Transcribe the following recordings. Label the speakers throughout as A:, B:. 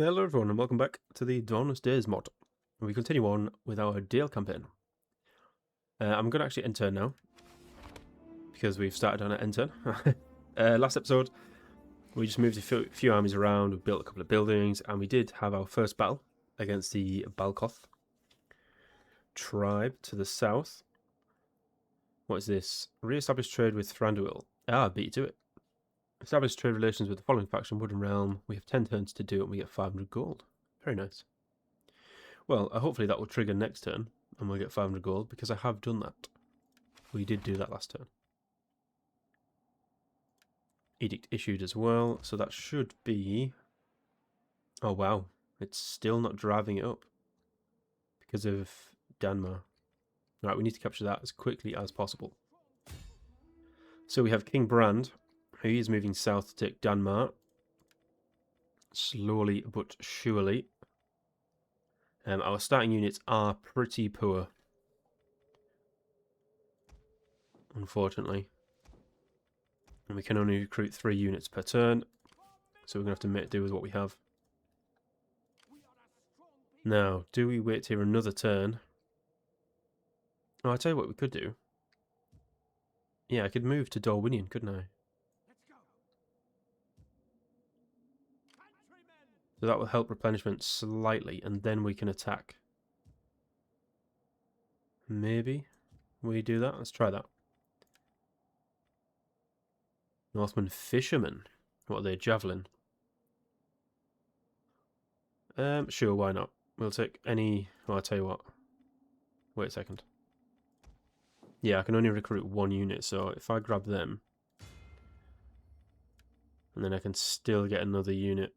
A: Hello everyone and welcome back to the Dawnless Days mod. We continue on with our Dale campaign. I'm going to actually end turn now, because we've started on an end turn. Last episode, we just moved a few armies around, we built a couple of buildings, and we did have our first battle against the Balkoth tribe to the south. What is this? Re-establish trade with Thranduil. Ah, beat you to it. Establish trade relations with the following faction, Wooden Realm. We have 10 turns to do it and we get 500 gold. Very nice. Well, hopefully that will trigger next turn, and we'll get 500 gold, because I have done that. We did do that last turn. Edict issued as well, so that should be... Oh wow, it's still not driving it up, because of Danmar. Right, we need to capture that as quickly as possible. So we have King Brand, who is moving south to take Danmar. Slowly but surely. Our starting units are pretty poor, unfortunately. And we can only recruit 3 units per turn, so we're going to have to make do with what we have. Now, do we wait here another turn? Oh, I'll tell you what we could do. Yeah, I could move to Darwinian, couldn't I? So that will help replenishment slightly, and then we can attack. Maybe we do that? Let's try that. Northman Fishermen. What are they? Javelin. Sure, why not? We'll take any... Well, I'll tell you what. Wait a second. Yeah, I can only recruit 1 unit, so if I grab them... And then I can still get another unit.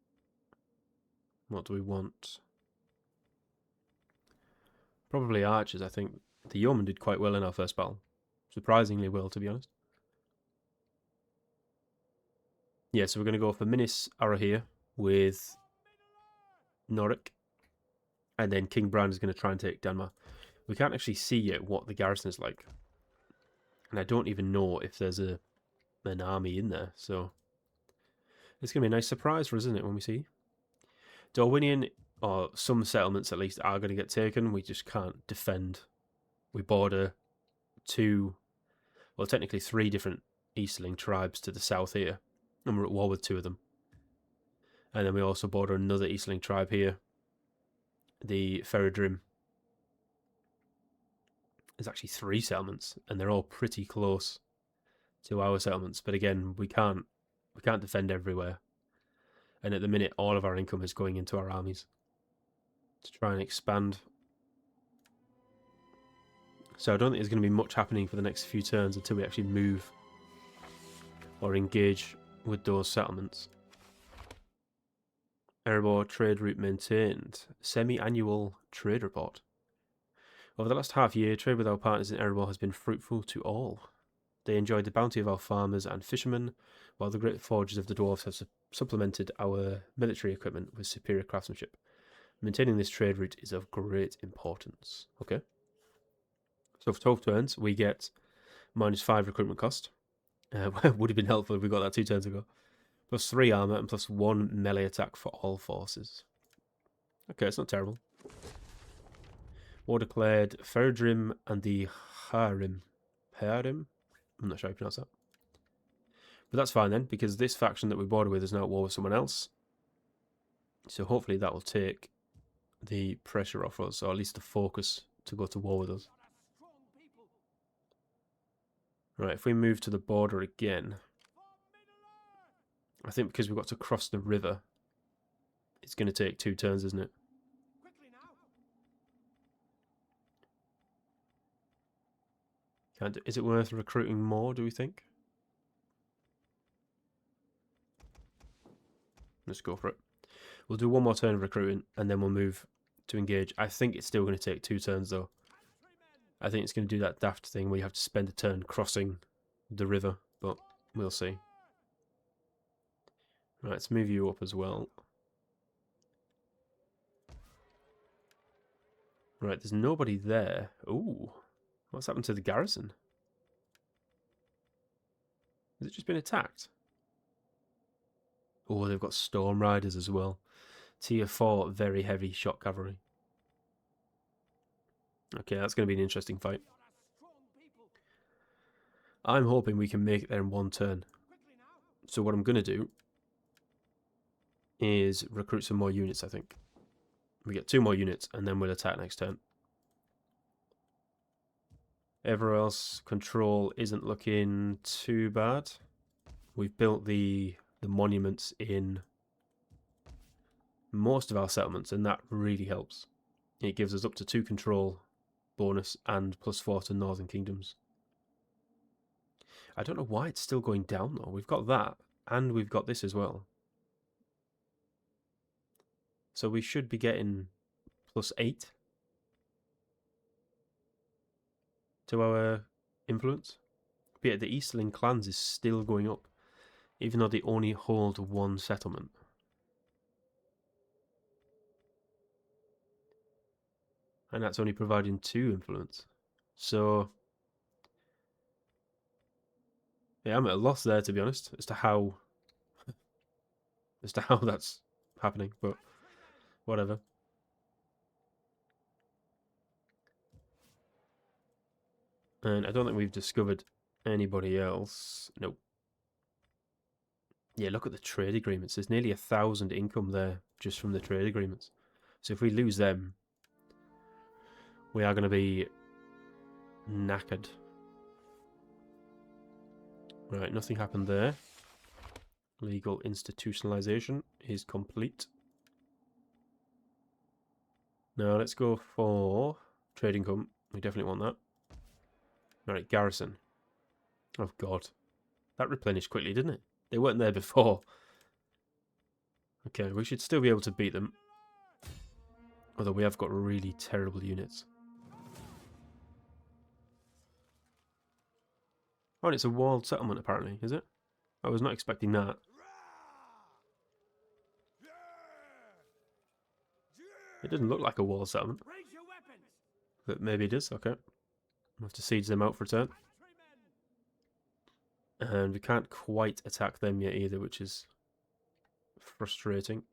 A: What do we want? Probably archers, I think. The yeoman did quite well in our first battle. Surprisingly well, to be honest. Yeah, so we're going to go for Minis Arahir with Norik. And then King Brand is going to try and take Danmar. We can't actually see yet what the garrison is like. And I don't even know if there's an army in there. So it's going to be a nice surprise for us, isn't it, when we see? Darwinian, or some settlements at least, are going to get taken. We just can't defend. We border 2, well, technically 3 different Easterling tribes to the south here. And we're at war with 2 of them. And then we also border another Easterling tribe here. The Feridrim. There's actually 3 settlements, and they're all pretty close to our settlements. But again, we can't defend everywhere. And at the minute, all of our income is going into our armies to try and expand. So I don't think there's going to be much happening for the next few turns until we actually move or engage with those settlements. Erebor trade route maintained. Semi-annual trade report. Over the last half year, trade with our partners in Erebor has been fruitful to all. They enjoyed the bounty of our farmers and fishermen, while the great forges of the dwarves have supplemented our military equipment with superior craftsmanship. Maintaining this trade route is of great importance. Okay. So for 12 turns, we get -5 recruitment cost. Would have been helpful if we got that 2 turns ago. Plus 3 armor and plus 1 melee attack for all forces. Okay, it's not terrible. War declared Feridrim and the Harim. Harim? I'm not sure how you pronounce that. But that's fine then, because this faction that we border with is now at war with someone else. So hopefully that will take the pressure off us, or at least the focus to go to war with us. Right, if we move to the border again, I think because we've got to cross the river, it's going to take 2 turns, isn't it? Is it worth recruiting more, do we think? Let's go for it. We'll do 1 more turn of recruiting, and then we'll move to engage. I think it's still going to take 2 turns, though. I think it's going to do that daft thing where you have to spend a turn crossing the river, but we'll see. Right, let's move you up as well. Right, there's nobody there. Ooh, what's happened to the garrison? Has it just been attacked? Oh, they've got storm riders as well. Tier 4 very heavy shot cavalry. Okay, that's going to be an interesting fight. I'm hoping we can make it there in one turn. So what I'm going to do is recruit some more units, I think. We get 2 more units, and then we'll attack next turn. Everywhere else, control isn't looking too bad. We've built the monuments in most of our settlements, and that really helps. It gives us up to 2 control bonus and +4 to Northern Kingdoms. I don't know why it's still going down, though. We've got that, and we've got this as well. So we should be getting +8 to our influence. But yeah, the Easterling clans is still going up, even though they only hold 1 settlement. And that's only providing 2 influence. So yeah, I'm at a loss there, to be honest, as to how that's happening, but whatever. And I don't think we've discovered anybody else. Nope. Yeah, look at the trade agreements. There's nearly 1,000 income there just from the trade agreements. So if we lose them, we are going to be knackered. Right, nothing happened there. Legal institutionalization is complete. Now let's go for trade income. We definitely want that. Alright, garrison. Oh god. That replenished quickly, didn't it? They weren't there before. Okay, we should still be able to beat them. Although we have got really terrible units. Oh, and it's a walled settlement apparently, is it? I was not expecting that. It doesn't look like a walled settlement. But maybe it is, okay. We'll have to siege them out for a turn. And we can't quite attack them yet either, which is frustrating.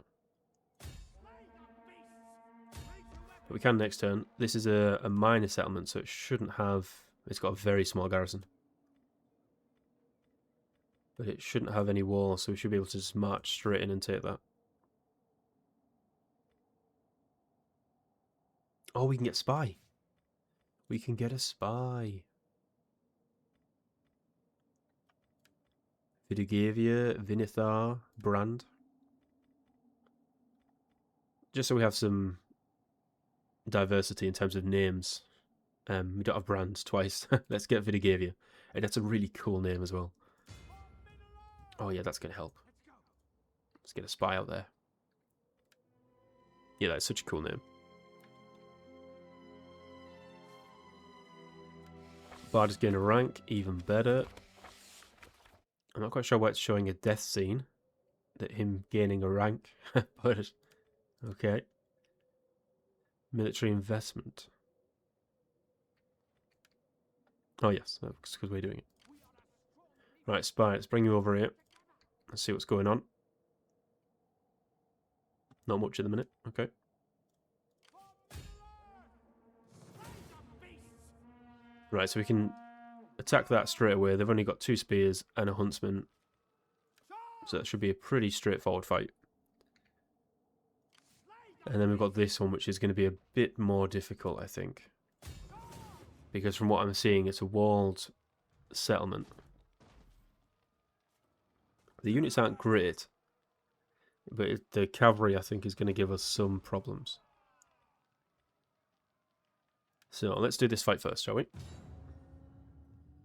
A: But we can next turn. This is a minor settlement, so it shouldn't have... It's got a very small garrison. But it shouldn't have any walls, so we should be able to just march straight in and take that. Oh, we can get spy. We can get a spy. Vidugavia, Vinithar, Brand. Just so we have some diversity in terms of names. We don't have Brand twice. Let's get Vidugavia. And that's a really cool name as well. Oh yeah, that's going to help. Let's get a spy out there. Yeah, that's such a cool name. Bard is getting a rank, even better. I'm not quite sure why it's showing a death scene. That him gaining a rank. But, okay. Military investment. Oh yes, that's because we're doing it. Right, spy, let's bring you over here. Let's see what's going on. Not much at the minute, okay. Right, so we can attack that straight away. They've only got 2 spears and a huntsman. So that should be a pretty straightforward fight. And then we've got this one, which is going to be a bit more difficult, I think. Because from what I'm seeing, it's a walled settlement. The units aren't great. But the cavalry, I think, is going to give us some problems. So let's do this fight first, shall we?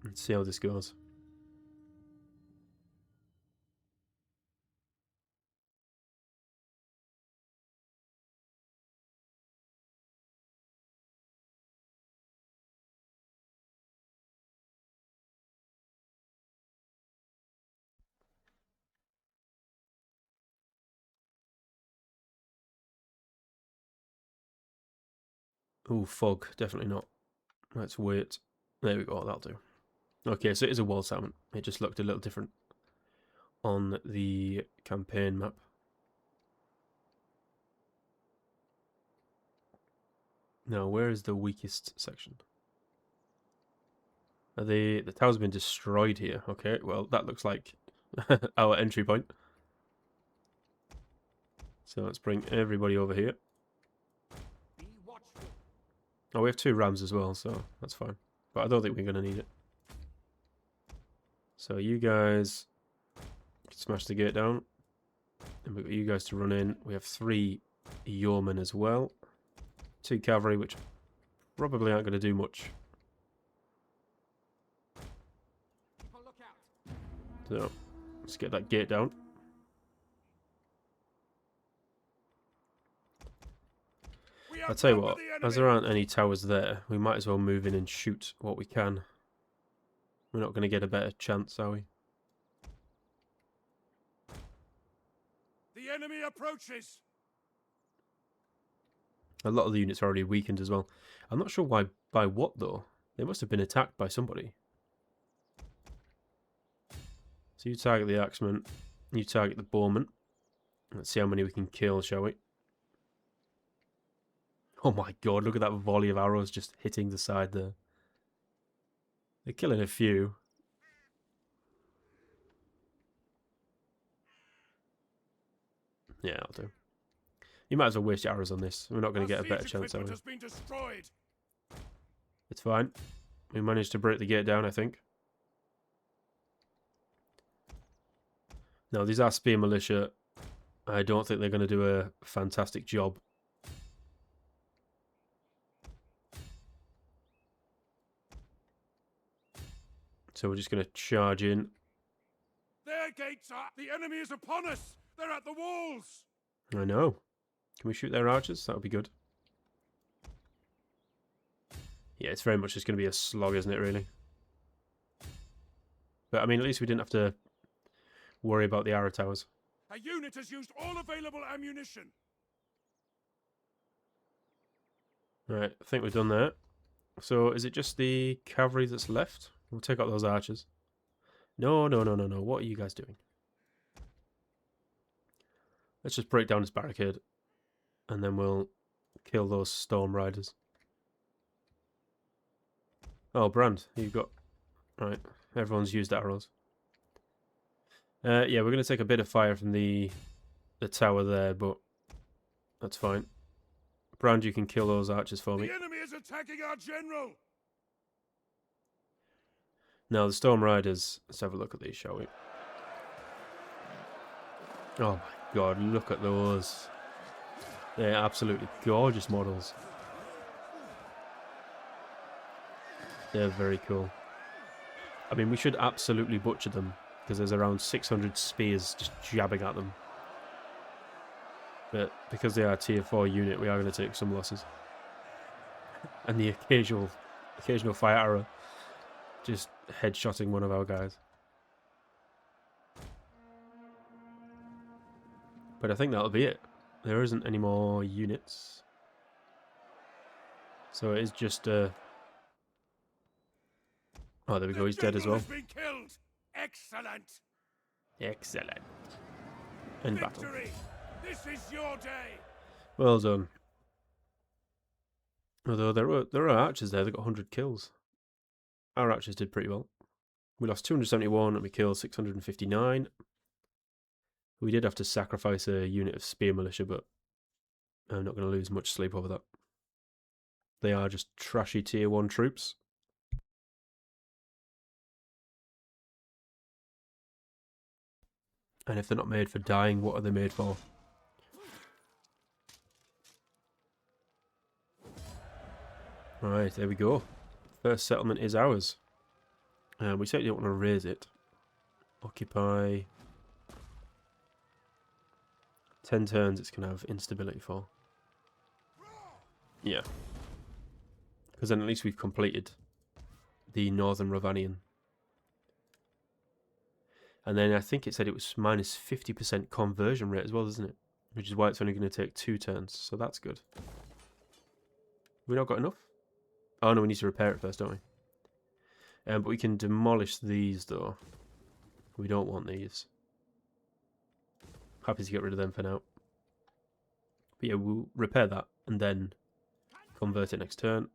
A: Let's see how this goes. Ooh, fog. Definitely not. Let's wait. There we go. That'll do. Okay, so it is a walled settlement. It just looked a little different on the campaign map. Now, where is the weakest section? The tower's been destroyed here. Okay, well, that looks like our entry point. So let's bring everybody over here. Oh, we have 2 rams as well, so that's fine. But I don't think we're going to need it. So you guys smash the gate down. And we've got you guys to run in. We have 3 yeomen as well. 2 cavalry, which probably aren't going to do much. So, let's get that gate down. I'll tell you what, as there aren't any towers there, we might as well move in and shoot what we can. We're not going to get a better chance, are we?
B: The enemy approaches.
A: A lot of the units are already weakened as well. I'm not sure why, by what though. They must have been attacked by somebody. So you target the axeman, you target the bowman. Let's see how many we can kill, shall we? Oh my god, look at that volley of arrows just hitting the side there. They're killing a few. Yeah, I'll do. You might as well waste your arrows on this. We're not going to get a better chance, are we? It's fine. We managed to break the gate down, I think. Now, these are spear militia. I don't think they're going to do a fantastic job. So we're just going to charge in.
B: Their gates are... The enemy is upon us! They're at the walls!
A: I know. Can we shoot their archers? That would be good. Yeah, it's very much just going to be a slog, isn't it, really? But, I mean, at least we didn't have to worry about the arrow towers.
B: A unit has used all available ammunition!
A: Right, I think we've done that. So, is it just the cavalry that's left? We'll take out those archers. No, no, no, no, no. What are you guys doing? Let's just break down this barricade. And then we'll kill those storm riders. Oh, Brand, you've got... Right, everyone's used arrows. Yeah, we're going to take a bit of fire from the tower there, but that's fine. Brand, you can kill those archers for me.
B: The enemy is attacking our general!
A: Now, the storm riders... Let's have a look at these, shall we? Oh my god, look at those. They're absolutely gorgeous models. They're very cool. I mean, we should absolutely butcher them, because there's around 600 spears just jabbing at them. But because they are a tier 4 unit, we are going to take some losses. And the occasional fire arrow just headshotting one of our guys. But I think that'll be it. There isn't any more units. So it is just... Oh, there we go, he's dead as well.
B: Been killed. Excellent!
A: Excellent. End battle.
B: This is your day!
A: Well done. Although there are archers there, they got 100 kills. Our archers did pretty well. We lost 271 and we killed 659. We did have to sacrifice a unit of spear militia, but I'm not going to lose much sleep over that. They are just trashy tier 1 troops. And if they're not made for dying, what are they made for? Right, there we go. First settlement is ours. We certainly don't want to raise it. Occupy. 10 turns it's going to have instability for. Yeah. Because then at least we've completed the Northern Ravanian. And then I think it said it was minus 50% conversion rate as well, isn't it? Which is why it's only going to take 2 turns, so that's good. We not got enough? Oh no, we need to repair it first, don't we? But we can demolish these though. We don't want these. Happy to get rid of them for now. But yeah, we'll repair that and then convert it next turn.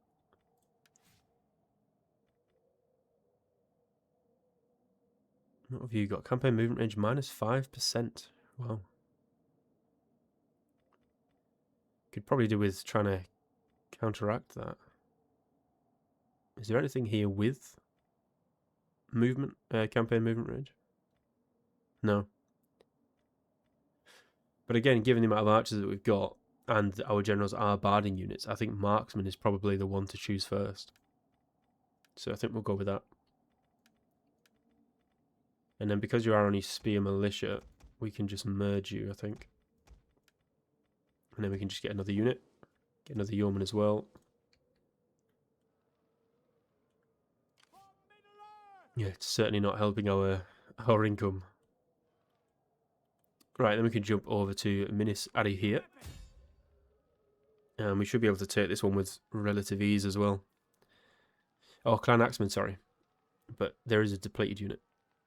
A: What have you got? Campaign movement range minus 5%. Wow. Could probably do with trying to counteract that. Is there anything here with movement, campaign movement range? No. But again, given the amount of archers that we've got, and our generals are barding units, I think marksman is probably the one to choose first. So I think we'll go with that. And then because you are only spear militia, we can just merge you, I think. And then we can just get another unit. Get another yeoman as well. Yeah, it's certainly not helping our income. Right, then we can jump over to Minas Adi here. And we should be able to take this one with relative ease as well. Oh, Clan Axeman, sorry. But there is a depleted unit.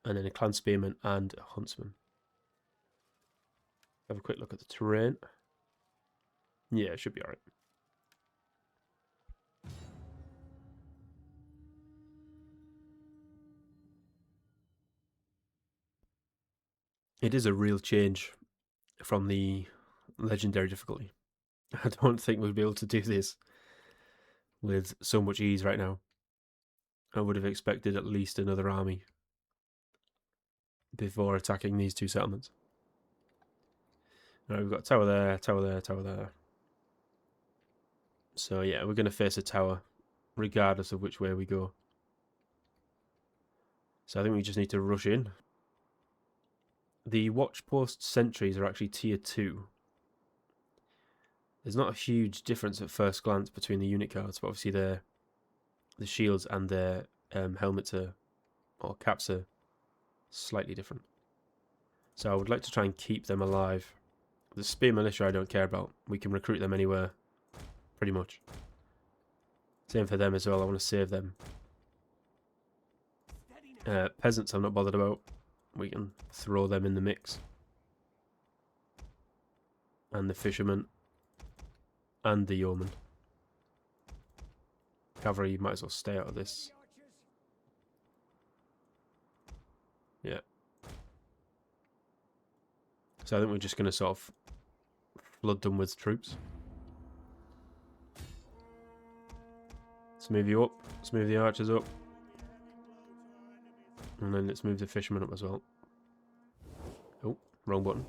A: And then a Clan Spearman and a Huntsman. Have a quick look at the terrain. Yeah, it should be alright. It is a real change from the legendary difficulty. I don't think we'd be able to do this with so much ease right now. I would have expected at least another army before attacking these two settlements. Alright, we've got tower there, tower there, tower there. So yeah, we're going to face a tower regardless of which way we go. So I think we just need to rush in. The watch post sentries are actually tier 2. There's not a huge difference at first glance between the unit cards, but obviously the shields and their helmets or caps are slightly different. So I would like to try and keep them alive. The spear militia I don't care about. We can recruit them anywhere, pretty much. Same for them as well, I want to save them. Peasants I'm not bothered about. We can throw them in the mix. And the fishermen. And the yeoman. Cavalry, you might as well stay out of this. Yeah. So I think we're just going to sort of flood them with troops. Let's move you up. Let's move the archers up. And then let's move the fishermen up as well. Oh, wrong button.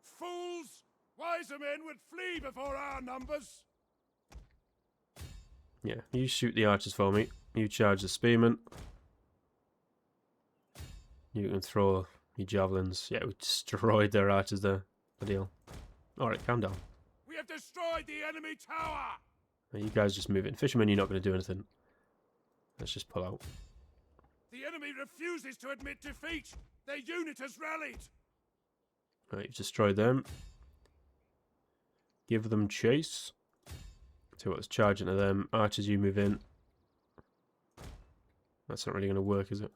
B: Fools! Wiser men would flee before our numbers.
A: Yeah, you shoot the archers for me. You charge the spearmen. You can throw your javelins. Yeah, we destroyed their archers there. Bloody hell. Alright, calm down.
B: We have destroyed the enemy tower!
A: Now you guys just move in. Fishermen, you're not going to do anything. Let's just pull out.
B: The enemy refuses to admit defeat. Their unit has rallied.
A: Right, you've destroyed them. Give them chase. See what's charging to them. Archers, you move in. That's not really going to work, is it?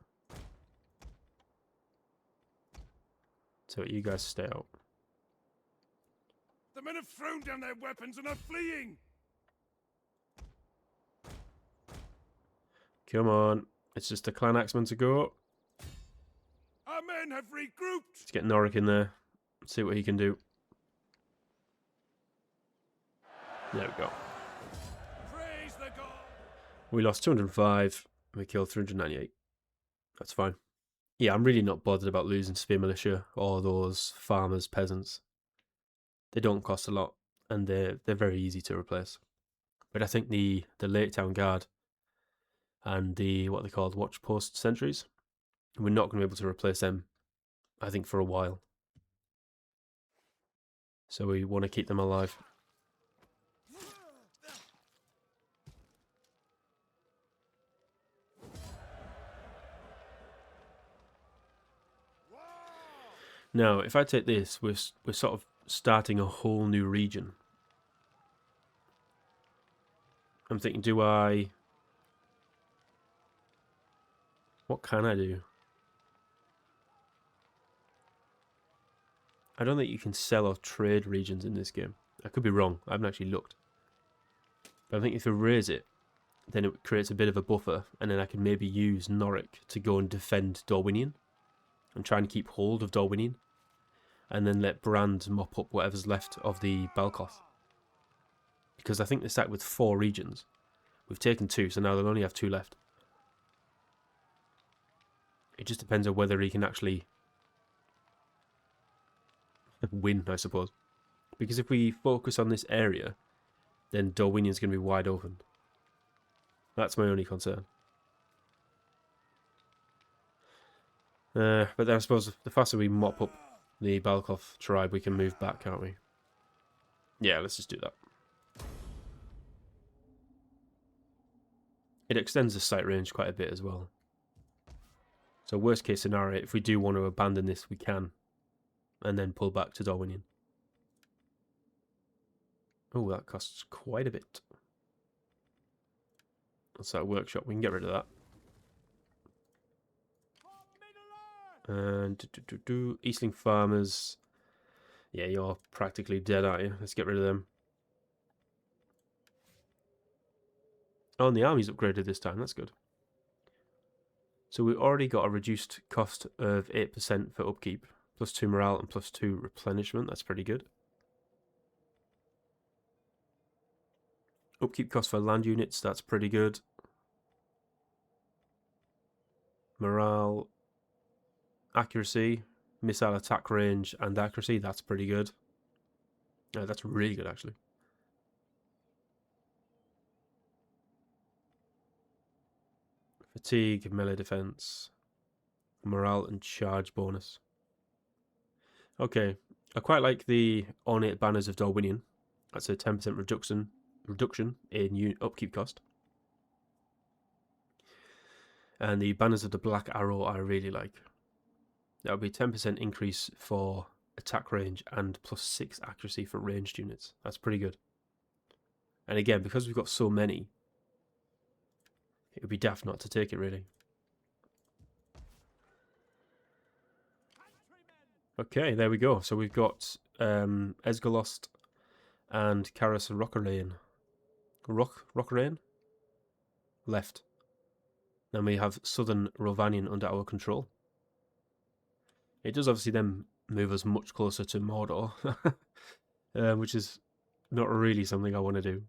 A: So you guys stay out.
B: The men have thrown down their weapons and are fleeing.
A: Come on. It's just a Clan Axeman to go.
B: Our men have regrouped.
A: Let's get Norik in there. See what he can do. There we go.
B: Praise the god.
A: We lost 205. We killed 398. That's fine. Yeah, I'm really not bothered about losing Spear Militia or those farmers, peasants. They don't cost a lot, and they're very easy to replace. But I think the Lake Town Guard and the, what they called, Watch Post Sentries, we're not going to be able to replace them, I think, for a while. So we want to keep them alive. Now, if I take this, we're sort of starting a whole new region. I'm thinking, do I... What can I do? I don't think you can sell or trade regions in this game. I could be wrong. I haven't actually looked. But I think if we raise it, then it creates a bit of a buffer, and then I can maybe use Norwich to go and defend Dorwinion and try and keep hold of Dorwinion, and then let Brand mop up whatever's left of the Balcloth. Because I think they start with 4 regions. We've taken 2, so now they'll only have 2 left. It just depends on whether he can actually win, I suppose. Because if we focus on this area, then Dorwinion's going to be wide open. That's my only concern. But then I suppose the faster we mop up the Balcloth tribe, we can move back, can't we? Yeah, let's just do that. It extends the sight range quite a bit as well. So worst case scenario, if we do want to abandon this, we can. And then pull back to Dorwinion. Oh, that costs quite a bit. That's that workshop. We can get rid of that. And Eastling Farmers. Yeah, you're practically dead, aren't you? Let's get rid of them. Oh, and the army's upgraded this time. That's good. So we already got a reduced cost of 8% for upkeep. +2 morale and +2 replenishment. That's pretty good. Upkeep cost for land units. That's pretty good. Morale, accuracy, missile attack range, and accuracy. That's pretty good. No, that's really good, actually. Fatigue, melee defense, morale, and charge bonus. Okay, I quite like the ornate banners of Dorwinion. That's a 10% reduction in upkeep cost. And the banners of the Black Arrow I really like. That would be 10% increase for attack range and +6 accuracy for ranged units. That's pretty good. And again, because we've got so many, it would be daft not to take it, really. Okay, there we go. So we've got Esgalost and Karas Rockarain left. Then we have Southern Rovanion under our control. It does obviously then move us much closer to Mordor, which is not really something I want to do.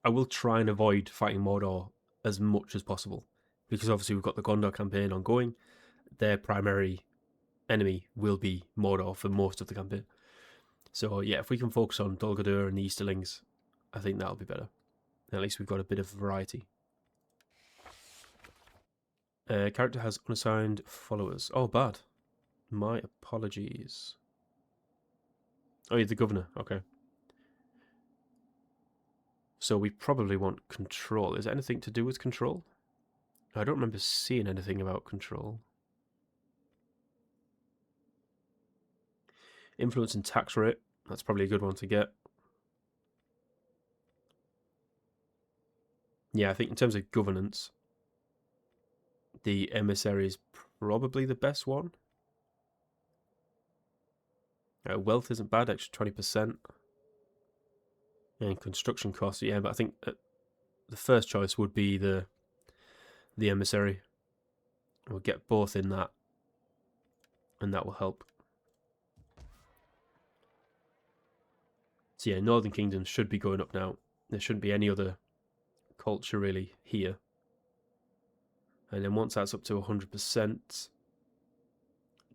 A: I will try and avoid fighting Mordor as much as possible, because obviously we've got the Gondor campaign ongoing. Their primary enemy will be Mordor for most of the campaign. So yeah, if we can focus on Dol Guldur and the Easterlings, I think that'll be better. At least we've got a bit of variety. Character has unassigned followers. Oh, bad. My apologies. Oh, you're the governor. Okay. So we probably want control. Is there anything to do with control? I don't remember seeing anything about control. Influence and tax rate. That's probably a good one to get. Yeah, I think in terms of governance, the emissary is probably the best one. Wealth isn't bad, extra 20%. And construction costs, yeah, but I think the first choice would be the emissary. We'll get both in that, and that will help. So yeah, Northern Kingdom should be going up now. There shouldn't be any other culture really here. And then once that's up to 100%,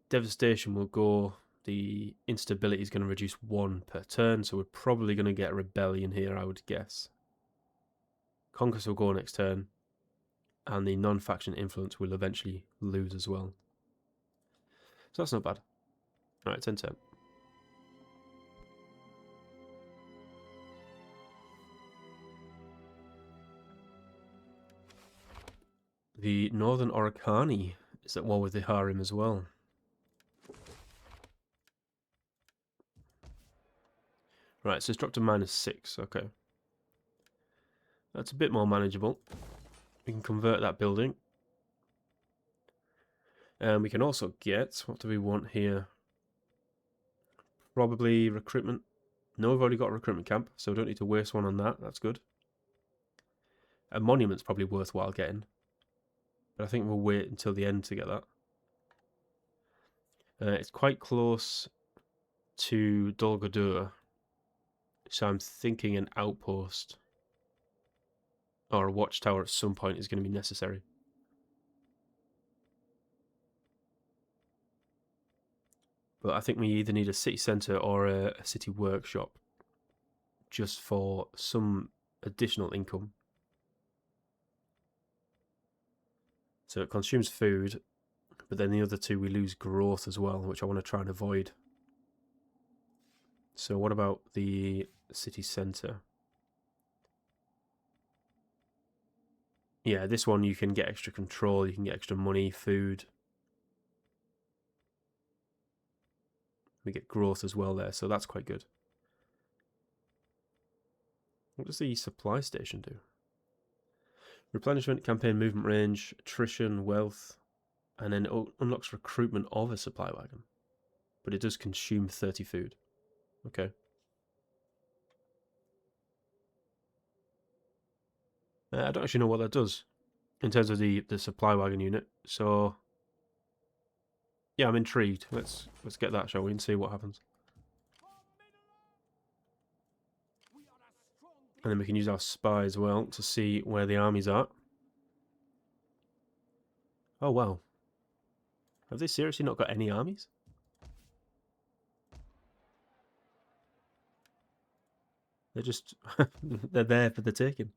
A: devastation will go. The instability is going to reduce 1 per turn, so we're probably going to get a rebellion here, I would guess. Conquest will go next turn, and the non-faction influence will eventually lose as well. So that's not bad. Alright, 10-10. The Northern Oricani is at war with the Harem as well. Right, so it's dropped to -6, okay. That's a bit more manageable. We can convert that building. And we can also get, what do we want here? Probably recruitment. No, we've already got a recruitment camp, so we don't need to waste one on that. That's good. A monument's probably worthwhile getting, but I think we'll wait until the end to get that. It's quite close to Dolgodur, so I'm thinking an outpost or a watchtower at some point is going to be necessary. But I think we either need a city centre or a city workshop just for some additional income. So it consumes food, but then the other two we lose growth as well, which I want to try and avoid. So what about the city centre? Yeah, this one you can get extra control, you can get extra money, food. We get growth as well there, so that's quite good. What does the supply station do? Replenishment, campaign movement range, attrition, wealth, and then it unlocks recruitment of a supply wagon. But it does consume 30 food. Okay. I don't actually know what that does in terms of the supply wagon unit. So yeah, I'm intrigued. Let's get that, shall we, and see what happens. And then we can use our spy as well to see where the armies are. Oh wow. Have they seriously not got any armies? They're just they're there for the taking.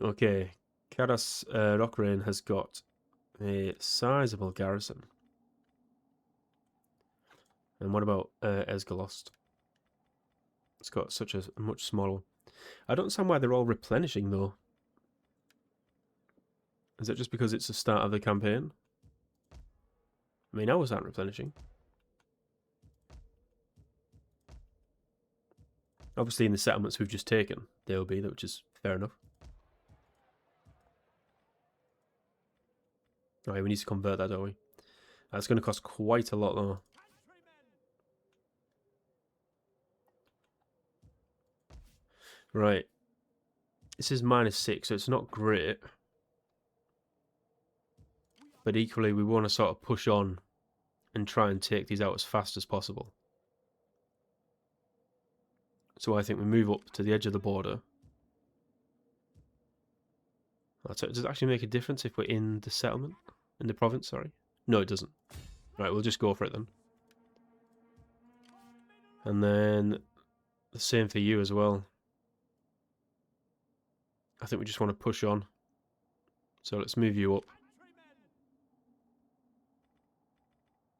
A: Okay, Karas Rockrain has got a sizable garrison. And what about Esgalost? It's got such a much smaller. I don't understand why they're all replenishing though. Is it just because it's the start of the campaign? I mean, ours aren't replenishing. Obviously, in the settlements we've just taken, they'll be, which is fair enough. Alright, we need to convert that, don't we? That's going to cost quite a lot, though. Right. This is -6, so it's not great. But equally, we want to sort of push on and try and take these out as fast as possible. So I think we move up to the edge of the border. Does it actually make a difference if we're in the settlement? In the province, sorry? No, it doesn't. Right, we'll just go for it then. And then the same for you as well. I think we just want to push on. So let's move you up.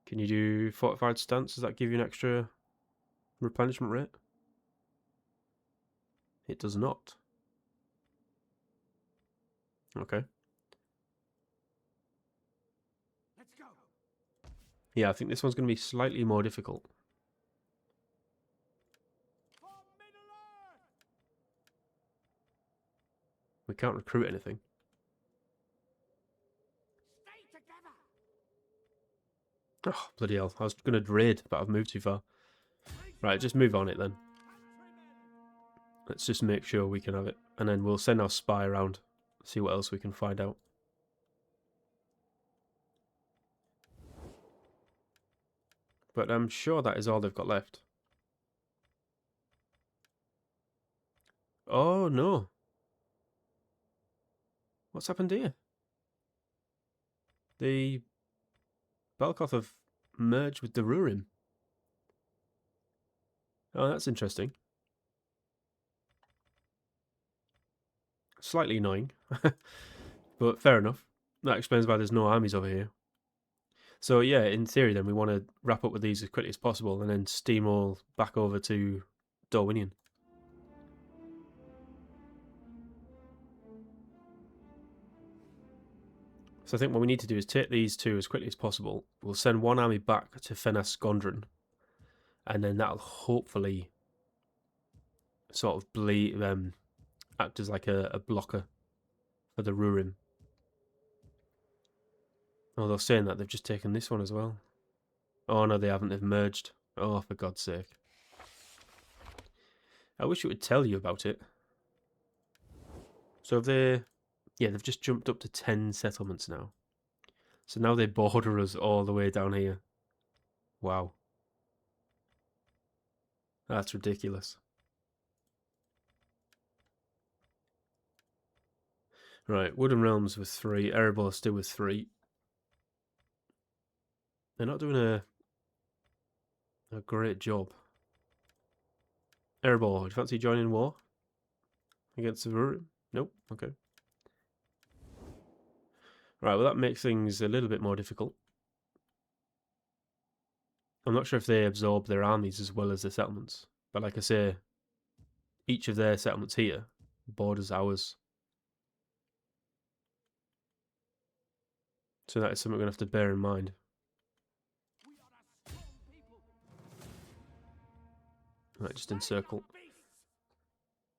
A: Can you do fortified stance? Does that give you an extra replenishment rate? It does not. Okay.
B: Let's go.
A: Yeah, I think this one's going to be slightly more difficult. We can't recruit anything.
B: Stay together.
A: Oh, bloody hell. I was going to raid, but I've moved too far. Right, just move on it then. Let's just make sure we can have it. And then we'll send our spy around. See what else we can find out. But I'm sure that is all they've got left. Oh, no. What's happened here? The Belkoth have merged with the Rurim. Oh, that's interesting. Slightly annoying. But fair enough. That explains why there's no armies over here. So yeah, in theory then we want to wrap up with these as quickly as possible and then steamroll back over to Darwinian. So I think what we need to do is take these two as quickly as possible. We'll send one army back to Fenas Gondran, and then that'll hopefully sort of act as like a blocker for the Rurim. Although saying that, they've just taken this one as well. Oh no, they haven't. They've merged. Oh, for God's sake. I wish it would tell you about it. So they've just jumped up to 10 settlements now. So now they border us all the way down here. Wow. That's ridiculous. Right, Wooden Realms with 3, Erebor still with 3. They're not doing a great job. Erebor, do you fancy joining war? Against the Rurim? Nope, okay. Right, well that makes things a little bit more difficult. I'm not sure if they absorb their armies as well as their settlements. But like I say, each of their settlements here borders ours. So that is something we're going to have to bear in mind. Right, just encircle.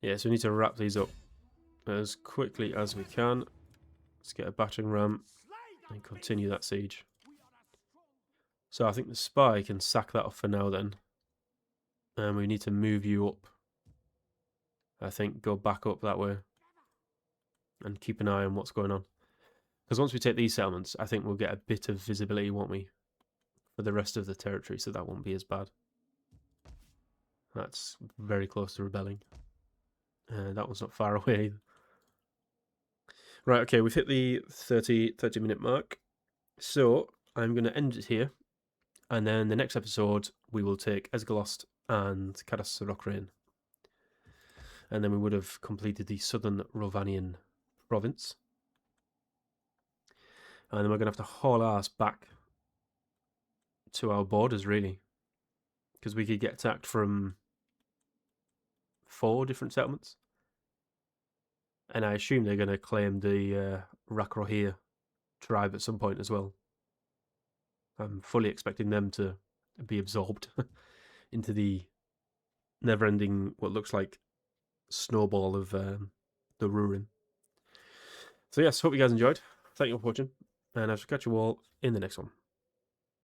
A: Yeah, so we need to wrap these up as quickly as we can. Let's get a battering ram and continue that siege. So I think the spy can sack that off for now then. And we need to move you up. I think go back up that way. And keep an eye on what's going on. Because once we take these settlements, I think we'll get a bit of visibility, won't we? For the rest of the territory, so that won't be as bad. That's very close to rebelling. That one's not far away either. Right, okay, we've hit the 30 minute mark. So I'm going to end it here. And then the next episode, we will take Esgalost and Cadas Rockrain. And then we would have completed the southern Rovanian province. And then we're going to have to haul ours back to our borders, really. Because we could get attacked from 4 different settlements. And I assume they're going to claim the Rakrohir tribe at some point as well. I'm fully expecting them to be absorbed into the never-ending, what looks like snowball of the Rurim. So yes, hope you guys enjoyed. Thank you for watching, and I shall catch you all in the next one.